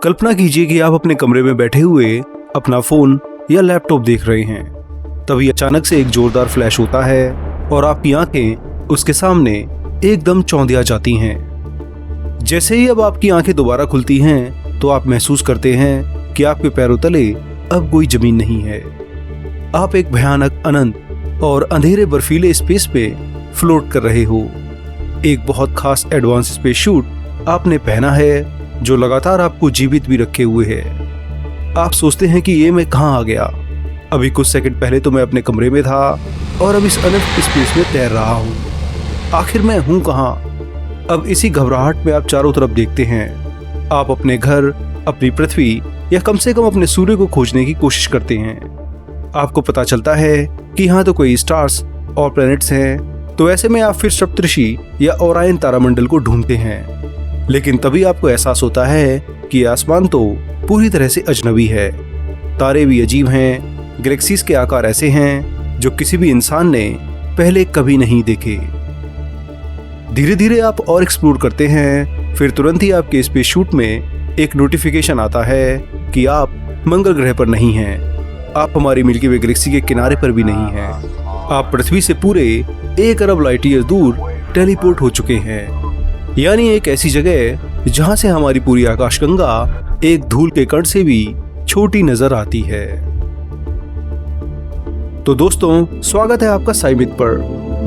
कल्पना कीजिए कि आप अपने कमरे में बैठे हुए अपना फोन या लैपटॉप देख रहे हैं। तभी अचानक से एक जोरदार फ्लैश होता है और आपकी आंखें उसके सामने एकदम चौंधिया जाती हैं। जैसे ही अब आपकी आंखें दोबारा खुलती हैं तो आप महसूस करते हैं कि आपके पैरों तले अब कोई जमीन नहीं है। आप एक भयानक अनंत और अंधेरे बर्फीले स्पेस पे फ्लोट कर रहे हो। एक बहुत खास एडवांस स्पेस सूट आपने पहना है जो लगातार आपको जीवित भी रखे हुए है। आप सोचते हैं कि ये मैं कहाँ आ गया। अभी कुछ सेकंड पहले तो मैं अपने कमरे में था और अब इस अनंत स्पेस में तैर रहा हूँ। आखिर मैं हूँ कहाँ? अब इसी घबराहट में आप चारों तरफ देखते हैं। आप अपने घर, अपनी पृथ्वी या कम से कम अपने सूर्य को खोजने की कोशिश करते हैं। आपको पता चलता है कि यहाँ तो कोई स्टार्स और प्लैनेट्स हैं, तो ऐसे में आप फिर सप्तऋषि या ओरायन तारामंडल को ढूंढते हैं। लेकिन तभी आपको एहसास होता है कि आसमान तो पूरी तरह से अजनबी है। तारे भी अजीब हैं, गैलेक्सीज के आकार ऐसे हैं जो किसी भी इंसान ने पहले कभी नहीं देखे। धीरे धीरे आप और एक्सप्लोर करते हैं, फिर तुरंत ही आपके स्पेस सूट में एक नोटिफिकेशन आता है कि आप मंगल ग्रह पर नहीं हैं। आप हमारी मिल्की वे गैलेक्सी के किनारे पर भी नहीं हैं। आप पृथ्वी से पूरे 1 अरब लाइट ईयर दूर टेलीपोर्ट हो चुके हैं, यानी एक ऐसी जगह जहां से हमारी पूरी आकाशगंगा एक धूल के कण से भी छोटी नजर आती है। तो दोस्तों, स्वागत है आपका साइमित पर।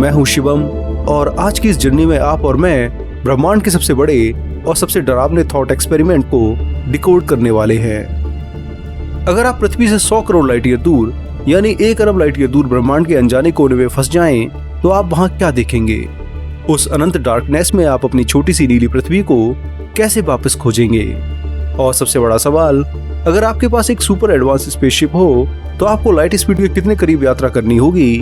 मैं हूं शिवम और आज की इस जर्नी में आप और मैं ब्रह्मांड के सबसे बड़े और सबसे डरावने थॉट एक्सपेरिमेंट को डिकोड करने वाले हैं। अगर आप पृथ्वी से 100 करोड़ लाइट ईयर दूर यानी 1 अरब लाइट ईयर दूर ब्रह्मांड के अनजाने कोने में फंस जाएं, तो आप वहां क्या देखेंगे? उस अनंत डार्कनेस में आप अपनी छोटी सी नीली पृथ्वी को कैसे वापस खोजेंगे? और सबसे बड़ा सवाल, अगर आपके पास एक सुपर एडवांस स्पेसशिप हो तो आपको लाइट स्पीड के कितने करीब यात्रा करनी होगी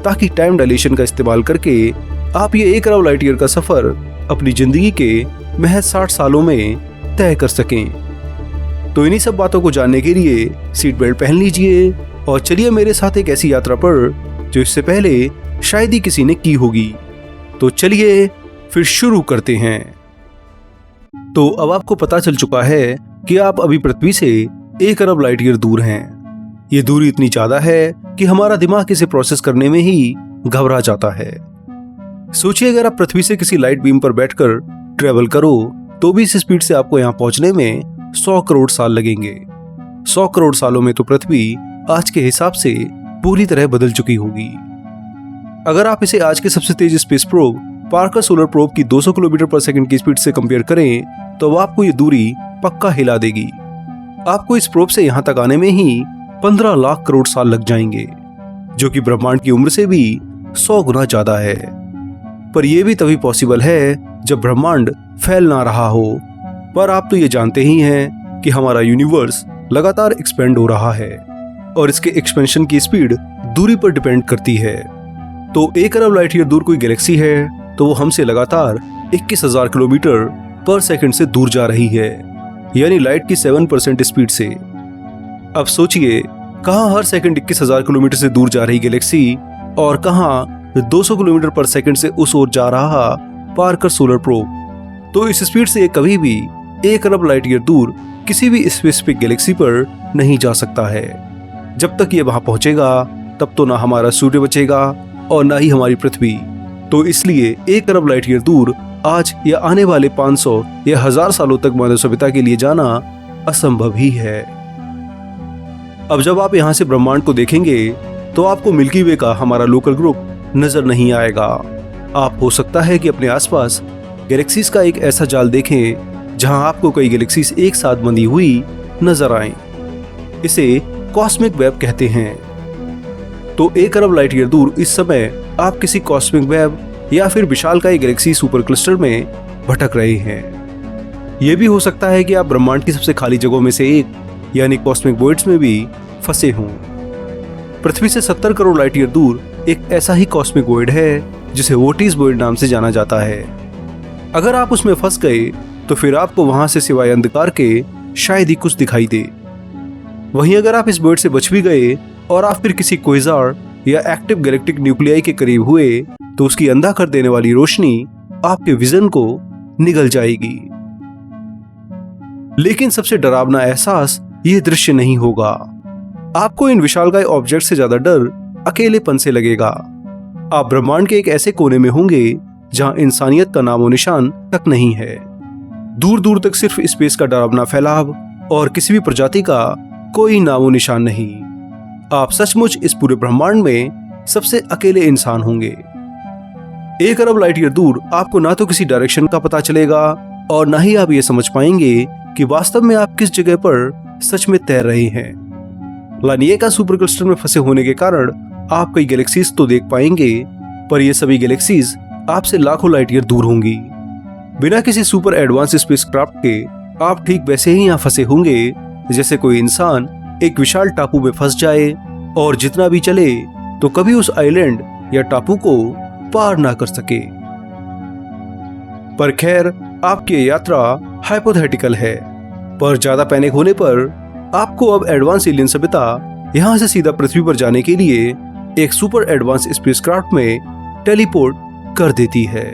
ताकि टाइम डायलेशन का इस्तेमाल करके आप ये 1 अरब लाइट ईयर का सफर अपनी जिंदगी के महज 60 सालों में तय कर सकें। तो इन्हीं सब बातों को जानने के लिए सीट बेल्ट पहन लीजिए और चलिए मेरे साथ एक ऐसी यात्रा पर जो इससे पहले शायद ही किसी ने की होगी। तो चलिए फिर शुरू करते हैं। तो अब आपको पता चल चुका है कि आप अभी पृथ्वी से 1 अरब लाइट ईयर दूर हैं। ये दूरी इतनी ज्यादा है कि हमारा दिमाग इसे प्रोसेस करने में ही घबरा जाता है। सोचिए, अगर आप पृथ्वी से किसी लाइट बीम पर बैठकर ट्रेवल करो तो भी इस स्पीड से आपको यहाँ पहुंचने में 100 करोड़ साल लगेंगे। 100 करोड़ सालों में तो पृथ्वी आज के हिसाब से पूरी तरह बदल चुकी होगी। अगर आप इसे आज के सबसे तेज space probe Parker solar probe की 200 किलोमीटर पर सेकंड की स्पीड से कंपेयर करें तो आपको ये दूरी पक्का हिला देगी। आपको इस प्रोब से यहाँ तक आने में ही 15 लाख करोड़ साल लग जाएंगे, जो कि ब्रह्मांड की उम्र से भी 100 गुना ज्यादा है। पर यह भी तभी पॉसिबल है जब ब्रह्मांड फैल ना रहा हो। पर आप तो ये जानते ही हैं कि हमारा यूनिवर्स लगातार एक्सपेंड हो रहा है और इसके एक्सपेंशन की स्पीड दूरी पर डिपेंड करती है। तो 1 अरब लाइट ईयर दूर कोई गैलेक्सी है तो वो हमसे लगातार 21,000 किलोमीटर पर सेकंड से दूर जा रही है, यानी लाइट की 7% स्पीड से। अब सोचिए, कहाँ हर सेकंड 21,000 किलोमीटर से दूर जा रही गैलेक्सी और कहाँ 200 किलोमीटर पर सेकंड से उस ओर जा रहा पार्कर सोलर प्रोब। तो इस स्पीड से कभी भी 1 अरब लाइट ईयर दूर किसी भी स्पेसिफिक गैलेक्सी पर नहीं जा सकता है। जब तक ये वहां पहुंचेगा तब तो ना हमारा सूर्य बचेगा और ना ही हमारी पृथ्वी। तो इसलिए 1 अरब लाइट ईयर दूर आज या आने वाले 500 या 1000 सालों तक मानव सभ्यता के लिए जाना असंभव ही है। अब जब आप यहाँ से ब्रह्मांड को देखेंगे तो आपको मिल्की वे का हमारा लोकल ग्रुप नजर नहीं आएगा। आप हो सकता है कि अपने आसपास गैलेक्सीज का एक ऐसा जाल देखें जहां आपको कई गैलेक्सीज एक साथ बंधी हुई नजर आए। इसे कॉस्मिक वेब कहते हैं। तो 1 अरब लाइट ईयर दूर इस समय आप किसी कॉस्मिक वेब या फिर विशालकाय गैलेक्सी सुपर क्लस्टर में भटक रहे हैं। यह भी हो सकता है कि आप ब्रह्मांड की सबसे खाली जगहों में से एक यानी कॉस्मिक वॉइड्स में भी फंसे हों। पृथ्वी से 70 करोड़ लाइट ईयर दूर एक ऐसा ही कॉस्मिक वॉइड है जिसे वोटिस वॉइड नाम से जाना जाता है। अगर आप उसमें फंस गए तो फिर आपको वहां से सिवाय अंधकार के शायद ही कुछ दिखाई दे। वहीं अगर आप इस वॉइड से बच भी गए और आप फिर किसी क्वेज़ार या एक्टिव गैलेक्टिक न्यूक्लियाई के करीब हुए तो उसकी अंधा कर देने वाली रोशनी आपके विजन को निगल जाएगी। लेकिन सबसे डरावना एहसास यह दृश्य नहीं होगा। आपको इन विशालकाय ऑब्जेक्ट से ज्यादा डर अकेलेपन से लगेगा। आप ब्रह्मांड के एक ऐसे कोने में होंगे जहां इंसानियत का नामो निशान तक नहीं है। दूर दूर तक सिर्फ स्पेस का डरावना फैलाव और किसी भी प्रजाति का कोई नामो निशान नहीं। आप सचमुच इस पूरे ब्रह्मांड में सबसे अकेले इंसान होंगे। 1 अरब लाइट ईयर दूर आपको ना तो किसी डायरेक्शन का पता चलेगा और ना ही आप ये समझ पाएंगे कि वास्तव में आप किस जगह पर सच में तैर रहे हैं। लानिका सुपर क्लस्टर में फंसे होने के कारण आप कई गैलेक्सीज तो देख पाएंगे, पर ये सभी गैलेक्सीज आपसे लाखों लाइट ईयर दूर होंगी। बिना किसी सुपर एडवांस स्पेसक्राफ्ट के आप ठीक वैसे ही यहाँ फंसे होंगे जैसे कोई इंसान एक विशाल टापू में फंस जाए और जितना भी चले तो कभी उस आइलैंड या टापू को पार ना कर सके। पर खैर, आपकी यात्रा हाइपोथेटिकल है, पर ज्यादा पैनिक होने पर आपको अब एडवांस एलियन सभ्यता यहां से सीधा पृथ्वी पर जाने के लिए एक सुपर एडवांस स्पेसक्राफ्ट में टेलीपोर्ट कर देती है।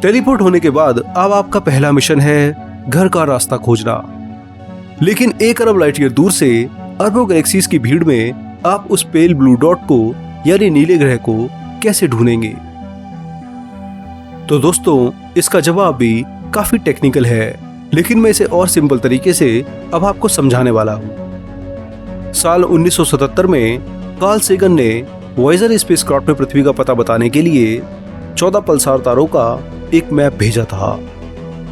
टेलीपोर्ट होने के बाद अब आपका पहला मिशन है घर का रास्ता खोजना। लेकिन 1 अरब लाइट ईयर दूर से अरबों गैलेक्सीज की भीड़ में आप उस पेल ब्लू डॉट को यानी नीले ग्रह को कैसे ढूंढेंगे? तो दोस्तों, इसका जवाब भी काफी टेक्निकल है, लेकिन मैं इसे और सिंपल तरीके से अब आपको समझाने वाला हूं। साल 1977 में कार्ल सेगन ने वॉयेजर स्पेसक्राफ्ट में पृथ्वी का पता बताने के लिए 14 पल्सार तारों का एक मैप भेजा था।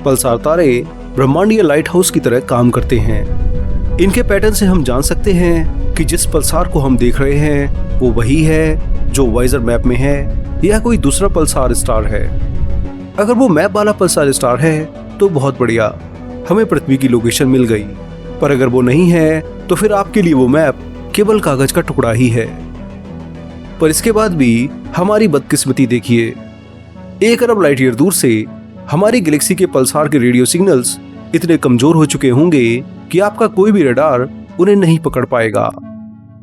पल्सार तारे ब्रह्मांडीय लाइट हाउस की तरह काम करते हैं। इनके पैटर्न से हम जान सकते हैं कि जिस पल्सार को हम देख रहे हैं वो वही है जो वॉयेजर मैप में है या कोई दूसरा पल्सार स्टार है। अगर वो मैप वाला पल्सार स्टार है तो बहुत बढ़िया, हमें पृथ्वी की लोकेशन मिल गई। पर अगर वो नहीं है तो फिर आपके लिए वो मैप केवल कागज का टुकड़ा ही है। पर इसके बाद भी हमारी बदकिस्मती देखिए, 1 अरब लाइट ईयर दूर से हमारी गैलेक्सी के पल्सार के रेडियो सिग्नल्स इतने कमजोर हो चुके होंगे कि आपका कोई भी रडार उन्हें नहीं पकड़ पाएगा।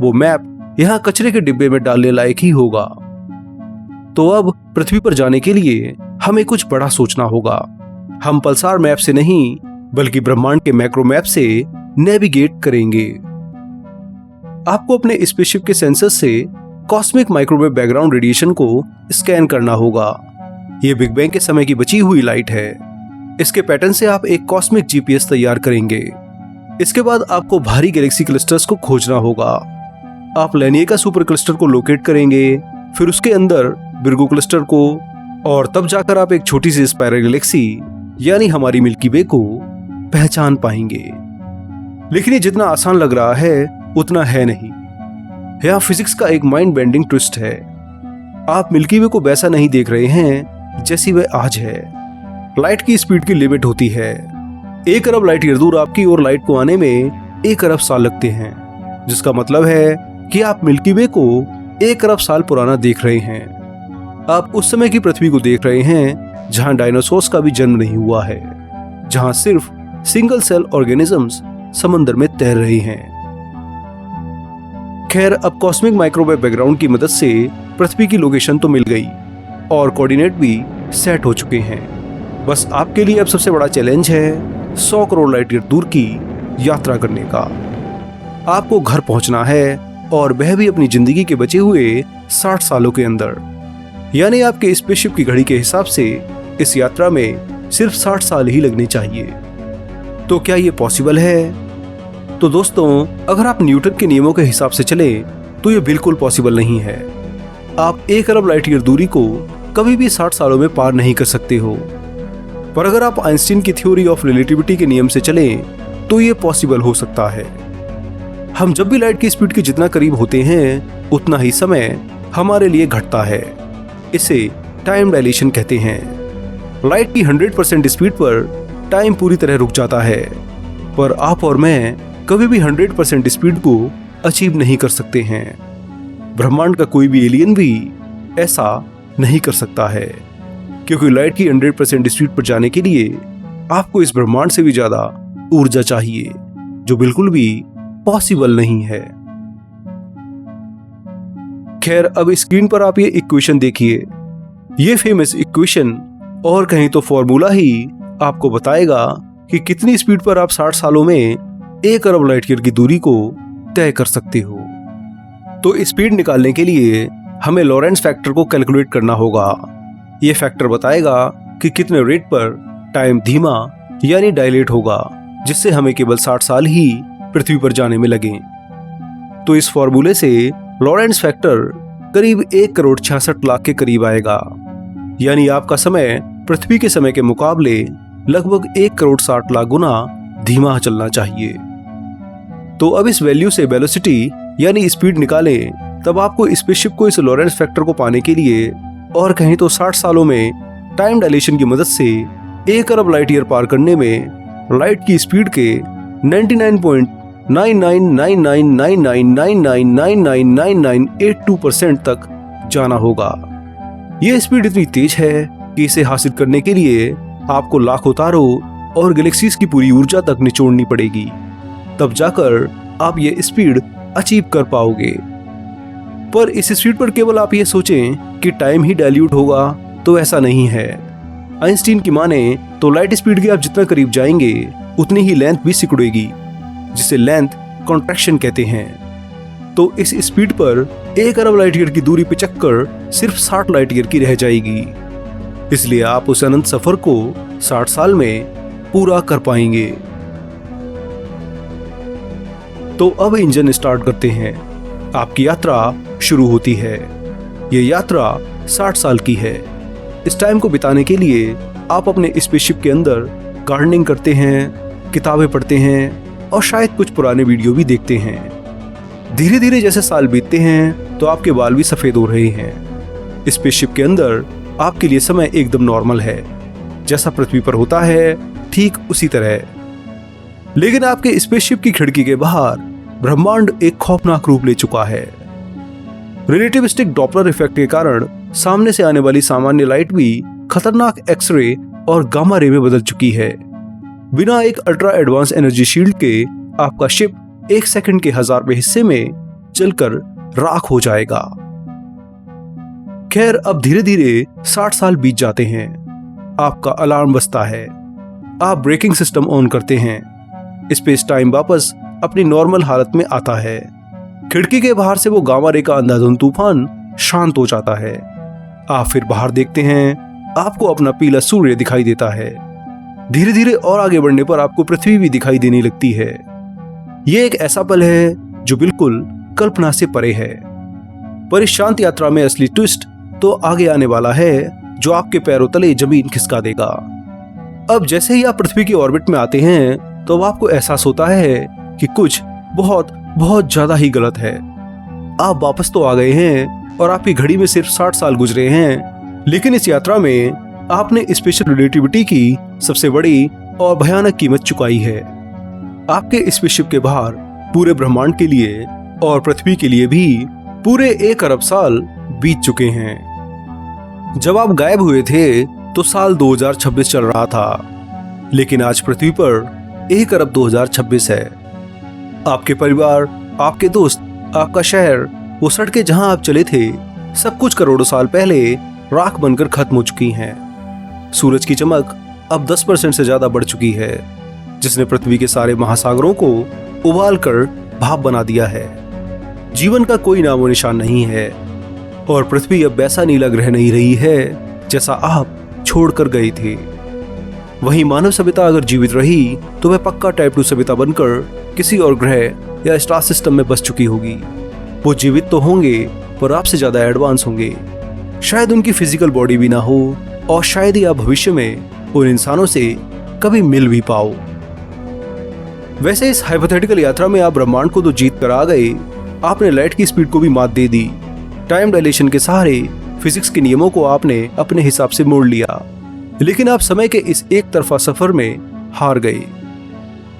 वो मैप यहाँ कचरे के डिब्बे में डालने लायक ही होगा। तो अब पृथ्वी पर जाने के लिए हमें कुछ बड़ा सोचना होगा। हम पल्सार मैप से नहीं बल्कि ब्रह्मांड के मैक्रो मैप से नेविगेट करेंगे। आपको अपने स्पेसशिप के सेंसर से कॉस्मिक माइक्रोवेव बैकग्राउंड रेडिएशन को स्कैन करना होगा। ये बिग बैंग के समय की बची हुई लाइट है। इसके पैटर्न से आप एक कॉस्मिक जीपीएस तैयार करेंगे। इसके बाद आपको भारी गैलेक्सी क्लस्टर्स को खोजना होगा। आप लानिका सुपर क्लस्टर को लोकेट करेंगे, फिर उसके अंदर विर्गो क्लस्टर को, और तब जाकर आप एक छोटी सी स्पाइरल गैलेक्सी यानी हमारी मिल्की वे को पहचान पाएंगे। लेकिन ये जितना आसान लग रहा है उतना है नहीं। यहाँ फिजिक्स का एक माइंड बेंडिंग ट्विस्ट है। आप मिल्की वे को वैसा नहीं देख रहे हैं जैसी वह आज है। लाइट की स्पीड की लिमिट होती है। 1 अरब लाइट ईयर दूर आपकी ओर लाइट को आने में 1 अरब साल लगते हैं, जिसका मतलब है कि आप मिल्की वे को 1 अरब साल पुराना देख रहे हैं। आप उस समय की पृथ्वी को देख रहे हैं जहां डायनासोर्स का भी जन्म नहीं हुआ है, जहां सिर्फ सिंगल सेल ऑर्गेनिजम्स समंदर में तैर रहे हैं। खैर, अब कॉस्मिक माइक्रोवेव बैकग्राउंड की मदद से पृथ्वी की लोकेशन तो मिल गई और कोऑर्डिनेट भी सेट हो चुके हैं। बस आपके लिए अब सबसे बड़ा चैलेंज है 100 करोड़ लाइट ईयर दूर की यात्रा करने का। आपको घर पहुंचना है और वह भी अपनी जिंदगी के बचे हुए 60 सालों के अंदर। यानी आपके स्पेसशिप की घड़ी के हिसाब से इस यात्रा में सिर्फ 60 साल ही लगने चाहिए। तो क्या ये पॉसिबल है? तो दोस्तों, अगर आप न्यूटन के नियमों के हिसाब से चले तो ये बिल्कुल पॉसिबल नहीं है। आप 1 अरब लाइट ईयर दूरी को कभी भी 60 सालों में पार नहीं कर सकते हो। पर अगर आप आइंस्टीन की थ्योरी ऑफ रिलेटिविटी के नियम से चलें तो ये पॉसिबल हो सकता है। हम जब भी लाइट की स्पीड के जितना करीब होते हैं उतना ही समय हमारे लिए घटता है। इसे टाइम डायलेशन कहते हैं। लाइट की 100% स्पीड पर टाइम पूरी तरह रुक जाता है, पर आप और मैं कभी भी 100% स्पीड को अचीव नहीं कर सकते हैं। ब्रह्मांड का कोई भी एलियन भी ऐसा नहीं कर सकता है, क्योंकि लाइट की 100% स्पीड पर जाने के लिए आपको इस ब्रह्मांड से भी ज्यादा ऊर्जा चाहिए, जो बिल्कुल भी पॉसिबल नहीं है। खैर, अब स्क्रीन पर आप ये इक्वेशन देखिए। ये फेमस इक्वेशन और कहीं तो फॉर्मूला ही आपको बताएगा कि कितनी स्पीड पर आप 60 सालों में 1 अरब लाइट ईयर की दूरी को तय कर सकते हो। तो स्पीड निकालने के लिए हमें लॉरेंस फैक्टर को कैलकुलेट करना होगा। ये फैक्टर बताएगा कि कितने रेट पर टाइम धीमा यानी डायलेट होगा, जिससे हमें केवल 60 साल ही पृथ्वी पर जाने में लगे। तो इस फॉर्मूले से लॉरेंस फैक्टर करीब 1,66,00,000 के करीब आएगा, यानी आपका समय पृथ्वी के समय के मुकाबले लगभग 1,60,00,000 गुना धीमा चलना चाहिए। तो अब इस वैल्यू से वेलोसिटी यानी स्पीड निकालें, तब आपको स्पेसशिप को इस लॉरेंस फैक्टर को पाने के लिए और कहीं तो 60 सालों में टाइम डायलेशन की मदद से 1 अरब लाइट ईयर पार करने में लाइट की स्पीड के 99.99999999999982% तक जाना होगा। यह स्पीड इतनी तेज है कि इसे हासिल करने के लिए आपको लाखों तारों और गैलेक्सीज की पूरी ऊर्जा तक निचोड़नी पड़ेगी, तब जाकर आप ये स्पीड अचीव कर पाओगे। पर इस स्पीड पर केवल आप ये सोचें कि टाइम ही डाइल्यूट होगा, तो ऐसा नहीं है। आइंस्टीन की माने तो लाइट स्पीड के आप जितना करीब जाएंगे उतनी ही लेंथ भी सिकुड़ेगी, जिसे लेंथ कॉन्ट्रैक्शन कहते हैं। तो इस स्पीड पर 1 अरब लाइट ईयर की दूरी पे चक्कर सिर्फ 60 लाइट ईयर की रह जाएगी। इसलिए आप उस अनंत सफर को 60 साल में पूरा कर पाएंगे। तो अब इंजन स्टार्ट करते हैं। आपकी यात्रा शुरू होती है। ये यात्रा 60 साल की है। इस टाइम को बिताने के लिए आप अपने स्पेसशिप के अंदर गार्डनिंग करते हैं, किताबें पढ़ते हैं और शायद कुछ पुराने वीडियो भी देखते हैं। धीरे धीरे जैसे साल बीतते हैं तो आपके बाल भी सफेद हो रहे हैं। स्पेसशिप के अंदर आपके लिए समय एकदम नॉर्मल है, जैसा पृथ्वी पर होता है ठीक उसी तरह। लेकिन आपके स्पेसशिप की खिड़की के बाहर ब्रह्मांड एक खौफनाक रूप ले चुका है। रिलेटिविस्टिक डॉपलर इफेक्ट के कारण सामने से आने वाली सामान्य लाइट भी खतरनाक एक्सरे और गामा रे में बदल चुकी है। बिना एक अल्ट्रा एडवांस एनर्जी शील्ड के आपका शिप 1 सेकंड के 1000वें हिस्से में जलकर राख हो जाएगा। खैर, अब धीरे धीरे 60 साल बीत जाते हैं। आपका अलार्म बजता है। आप ब्रेकिंग सिस्टम ऑन करते हैं। स्पेस टाइम वापस अपनी नॉर्मल हालत में आता है। खिड़की के बाहर से वो गामा रे का अंधाधुंध तूफान शांत हो जाता है। आप फिर बाहर देखते हैं। आपको अपना पीला सूर्य दिखाई देता है। धीरे धीरे और आगे बढ़ने पर आपको पृथ्वी भी दिखाई देने लगती है। ये एक ऐसा पल है जो बिल्कुल कल्पना से परे है। पर इस शांत यात्रा में असली ट्विस्ट तो आगे आने वाला है, जो आपके पैरों तले जमीन खिसका देगा। अब जैसे ही आप पृथ्वी की ऑर्बिट में आते हैं तो आपको एहसास होता है कि कुछ बहुत बहुत ज्यादा ही गलत है। आप वापस तो आ गए हैं और आपकी घड़ी में सिर्फ 60 साल गुजरे हैं, लेकिन इस यात्रा में आपने स्पेशल रिलेटिविटी की सबसे बड़ी और भयानक कीमत चुकाई है। आपके स्पेसशिप के बाहर पूरे ब्रह्मांड के लिए और पृथ्वी के लिए भी पूरे 1 अरब साल बीत चुके हैं। जब आप गायब हुए थे तो साल 2026 चल रहा था, लेकिन आज पृथ्वी पर 1 अरब 2026 है। आपके परिवार, आपके दोस्त, आपका शहर, वो सड़कें जहां आप चले थे, सब कुछ करोड़ों साल पहले राख बनकर खत्म हो चुकी हैं। सूरज की चमक अब 10% से ज्यादा बढ़ चुकी है, जिसने पृथ्वी के सारे महासागरों को उबाल कर भाप बना दिया है। जीवन का कोई नामो निशान नहीं है और पृथ्वी अब वैसा नीला ग्रह नहीं रही है जैसा आप छोड़कर गए थे। वहीं मानव सभ्यता अगर जीवित रही तो वह पक्का टाइप 2 सभ्यता बनकर किसी और ग्रह या स्टार सिस्टम में बस चुकी होगी। वो जीवित तो होंगे पर आपसे ज्यादा एडवांस होंगे। शायद उनकी फिजिकल बॉडी भी ना हो और शायद ही आप भविष्य में उन इंसानों से कभी मिल भी पाओ। वैसे इस हाइपोथेटिकल यात्रा में आप ब्रह्मांड को तो जीत कर आ गए, आपने लाइट की स्पीड को भी मात दे दी। टाइम डायलेशन के सहारे फिजिक्स के नियमों को आपने अपने हिसाब से मोड़ लिया, लेकिन आप समय के इस एक तरफा सफर में हार गए।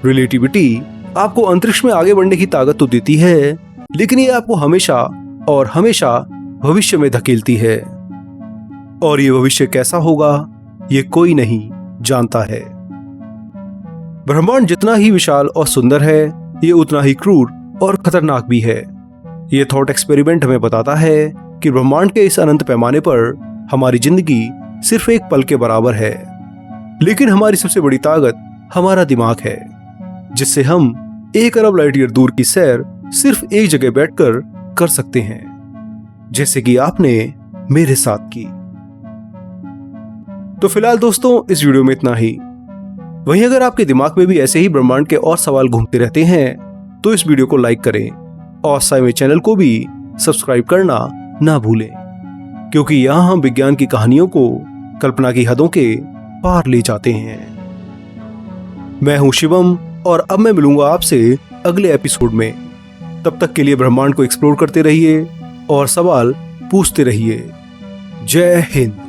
रिलेटिविटी आपको अंतरिक्ष में आगे बढ़ने की ताकत तो देती है, लेकिन ये आपको हमेशा और हमेशा भविष्य में धकेलती है। और ये भविष्य कैसा होगा, ये कोई नहीं जानता है। ब्रह्मांड जितना ही विशाल और सुंदर है, ये उतना ही क्रूर और खतरनाक भी है। ये थॉट एक्सपेरिमेंट हमें बताता है कि ब्रह्मांड के इस अनंत पैमाने पर हमारी जिंदगी सिर्फ एक पल के बराबर है, लेकिन हमारी सबसे बड़ी ताकत हमारा दिमाग है, जिससे हम 1 अरब लाइट ईयर दूर की सैर सिर्फ एक जगह बैठकर कर सकते हैं, जैसे कि आपने मेरे साथ की। तो फिलहाल दोस्तों, इस वीडियो में इतना ही। वहीं अगर आपके दिमाग में भी ऐसे ही ब्रह्मांड के और सवाल घूमते रहते हैं तो इस वीडियो को लाइक करें और साइमे चैनल को भी सब्सक्राइब करना ना भूलें, क्योंकि यहाँ हम विज्ञान की कहानियों को कल्पना की हदों के पार ले जाते हैं। मैं हूं शिवम और अब मैं मिलूंगा आपसे अगले एपिसोड में। तब तक के लिए ब्रह्मांड को एक्सप्लोर करते रहिए और सवाल पूछते रहिए। जय हिंद।